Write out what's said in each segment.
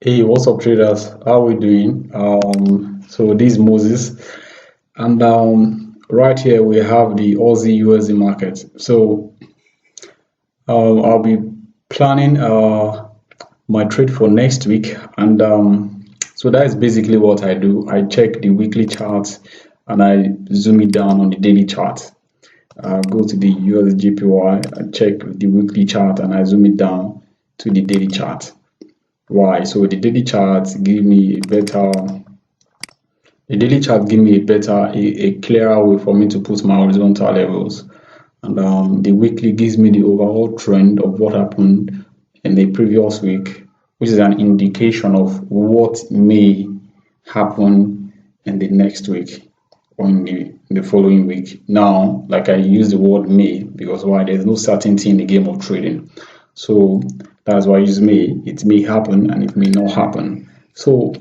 Hey, what's up, traders? How we doing? So this is Moses, and right here we have the Aussie USD market. So I'll be planning my trade for next week, and so that is basically what I do. I check the weekly charts and I zoom it down on the daily chart. Go to the USDJPY, I check the weekly chart and I zoom it down to the daily chart. Why? So the daily charts give me a clearer way for me to put my horizontal levels, and the weekly gives me the overall trend of what happened in the previous week, which is an indication of what may happen in the next week or in the following week. Now, like I use the word may because why? There's no certainty in the game of trading. So that's why I use may. It may happen and it may not happen. So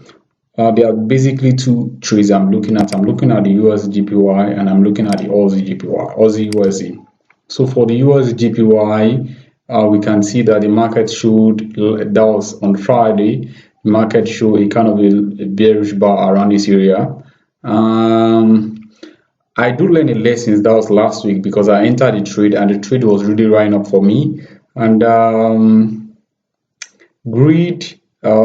there are basically two trades I'm looking at. I'm looking at the USDJPY and I'm looking at the Aussie USD. So for the USDJPY, we can see that the market showed, that was on Friday, the market showed a kind of a bearish bar around this area. I do learn a lesson, that was last week, because I entered the trade and the trade was really riding up for me, and greed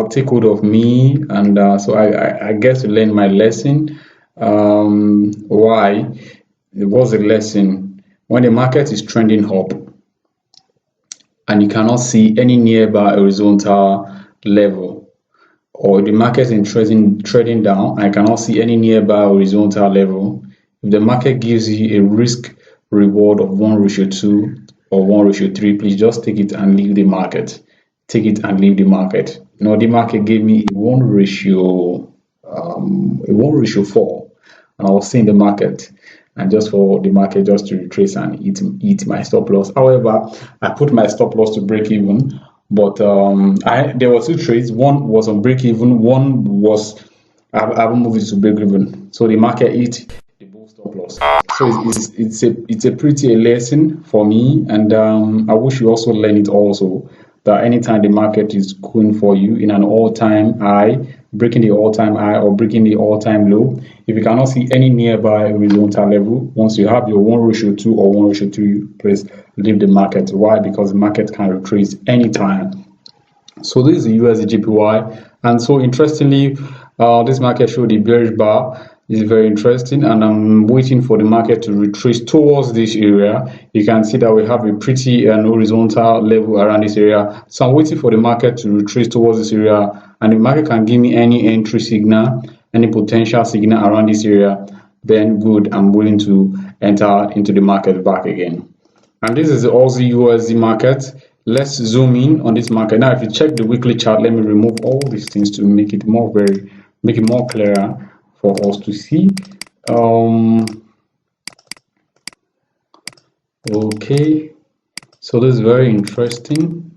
take hold of me, and so I get to learn my lesson. Why? It was a lesson. When the market is trending up and you cannot see any nearby horizontal level, or the market is trading down and I cannot see any nearby horizontal level, if the market gives you a risk reward of 1:2 or 1:3, please just take it and leave the market. Take it and leave the market. Now the market gave me a 1:4, and I was seeing the market, and just for the market just to retrace and eat my stop loss. However, I put my stop loss to break even, but there were two trades. One was on break even. One was I haven't moved it to break even. So the market hit the both stop loss. So it's a pretty lesson for me, and I wish you also learn it also. That anytime the market is going for you in an all-time high, breaking the all-time high or breaking the all-time low, if you cannot see any nearby horizontal level, once you have your 1:2 or 1:3, please leave the market. Why? Because the market can retrace anytime. So this is the USDJPY, and so interestingly, this market showed the bearish bar. This is very interesting, and I'm waiting for the market to retrace towards this area. You can see that we have a pretty horizontal level around this area, so I'm waiting for the market to retrace towards this area, and the market can give me any entry signal, any potential signal around this area, then good, I'm willing to enter into the market back again. And this is the Aussie USD market. Let's zoom in on this market. Now if you check the weekly chart, let me remove all these things to make it more clearer for us to see. Okay, so this is very interesting.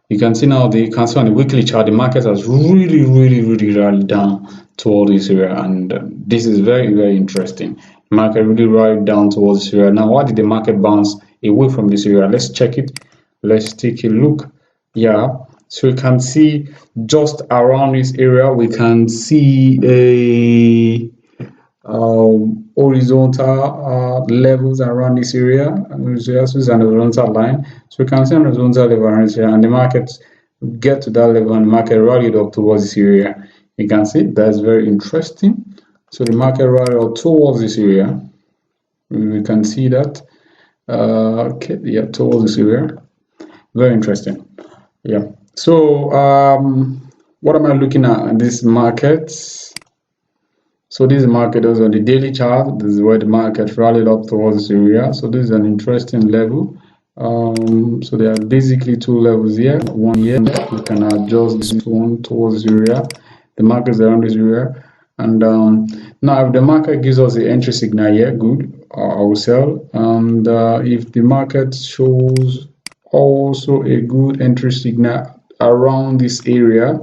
You can see now on the weekly chart, the market has really rallied down toward this area, and this is very interesting. The market really rallied down towards this area. Now, why did the market bounce away from this area? Let's check it. Let's take a look. Yeah, so you can see just around this area, we can see a horizontal levels around this area, and this is an horizontal line. So you can see an horizontal level around this area, and the market get to that level, and the market rallied up towards this area. You can see that's very interesting. So the market rallied up towards this area. We can see that. Okay, yeah, towards this area. Very interesting. Yeah. So what am I looking at in this market? So this market is on the daily chart. This is where the market rallied up towards this area. So this is an interesting level. So there are basically two levels here. One here, we can adjust this one towards this area. The market is around this area, and now if the market gives us the entry signal here, good, I will sell. And if the market shows also a good entry signal around this area,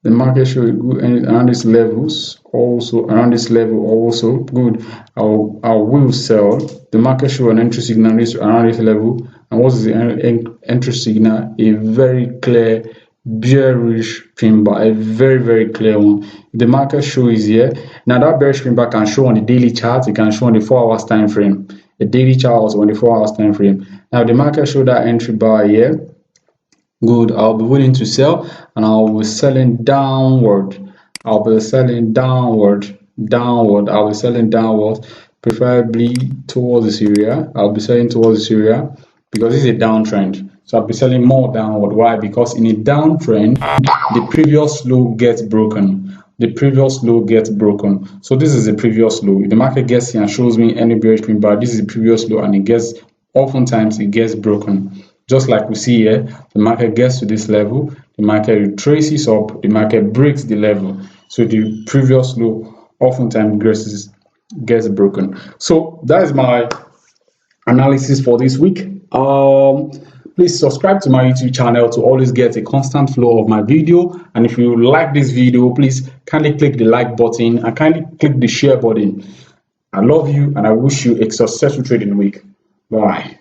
the market shows good around these levels, also around this level, also good, I will sell. The market shows an entry signal around this level, and what is the entry signal? A very clear bearish pin bar, a very clear one. The market show is here. Now that bearish pin bar can show on the daily chart, it can show on the 4 hours time frame. The daily chart also on the 4 hours time frame. Now the market show that entry bar here. Good, I'll be willing to sell, and I'll be selling downward. I'll be selling downward. I'll be selling downward, preferably towards this area. I'll be selling towards this area because this is a downtrend. So I'll be selling more downward. Why? Because in a downtrend, the previous low gets broken. The previous low gets broken. So this is the previous low. If the market gets here and shows me any bearish pin bar, this is the previous low, and it gets, oftentimes it gets broken. Just like we see here, the market gets to this level, the market retraces up, the market breaks the level. So the previous low oftentimes gets broken. So that is my analysis for this week. Please subscribe to my YouTube channel to always get a constant flow of my video. And if you like this video, please kindly click the like button and kindly click the share button. I love you and I wish you a successful trading week. Bye.